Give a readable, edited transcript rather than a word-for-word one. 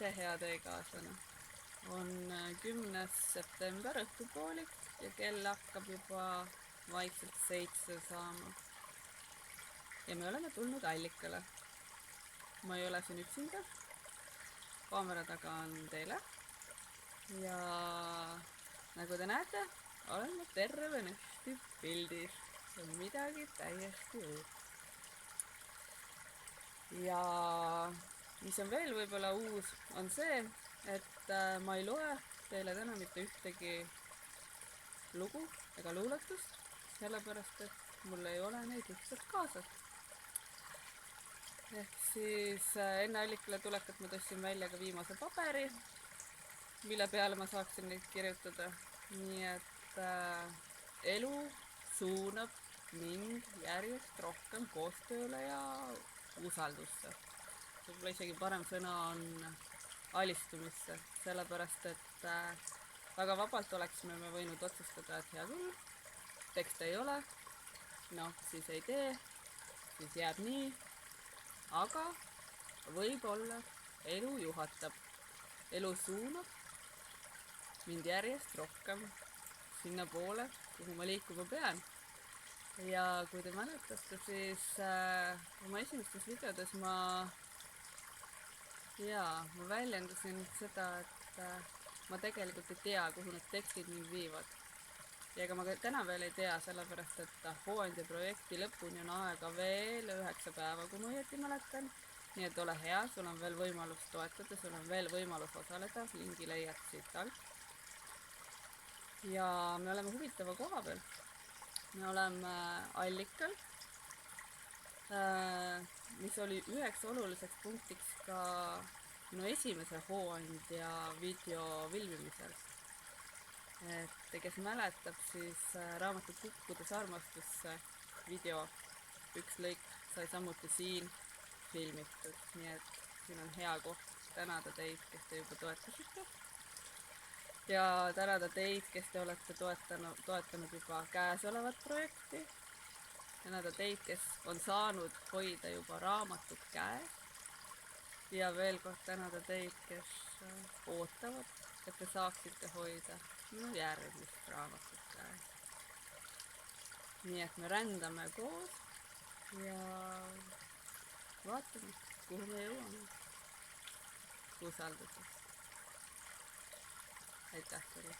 tere, hea teekaaslane! On 10. september õhtupoolik ja kell hakkab juba vaikselt 7 saama. Ja me oleme tulnud allikale. Ma ei ole siin üksinda. Kaamera taga on Teele. Ja nagu te näete, olen ma tervenisti pildis. See on midagi täiesti uut. Ja mis on veel võib-olla uus, on see, et ma ei loe teile täna mitte ühtegi lugu ega luuletust, sellepärast et mul ei ole neid lihtsalt kaasas. Ehk siis enne allikale tulekut ma tõstsin välja ka viimase paberi, mille peale ma saaksin neid kirjutada. Nii et elu suunab mind järjest rohkem koostööle ja usaldusse. Võib-olla isegi parem sõna on alistumisse, sellepärast et väga vabalt oleksime me võinud otsustada, et hea küll, tekste ei ole, siis ei tee, siis jääb nii, aga võib-olla elu juhatab, elu suunab mind järjest rohkem sinna poole, kuhu ma liikuma pean. Ja kui te mäletate, siis oma esimestes videodes ma väljendasin seda, et ma tegelikult ei tea, kuhu need tekstid mind viivad. Ja ega ma ka täna veel ei tea, sellepärast et hooandja projekti lõpuni on aega veel 9 päeva, kui ma õieti mäletan. Nii et ole hea, sul on veel võimalus toetada, sul on veel võimalus osaleda, lingi leiad siit alt. Ja me oleme huvitava koha peal. Me oleme allikal, mis oli üheks oluliseks punktiks ka minu esimese hooandja video filmimisel. Et kes mäletab, siis raamatu Kukkudes armastusse video üks lõik sai samuti siin filmitud. Nii et siin on hea koht tänada teid, kes te juba toetasite. Ja tänada teid, kes te olete toetanud juba käesolevat projekti. Tänada teid, kes on saanud hoida juba raamatut käes. Ja veel kord tänada teid, kes ootavad, et te saaksite hoida minu järgmist raamatut käes. Nii et me rändame koos ja vaatame, kuhu me jõuame. Usaldades. Aitäh teile!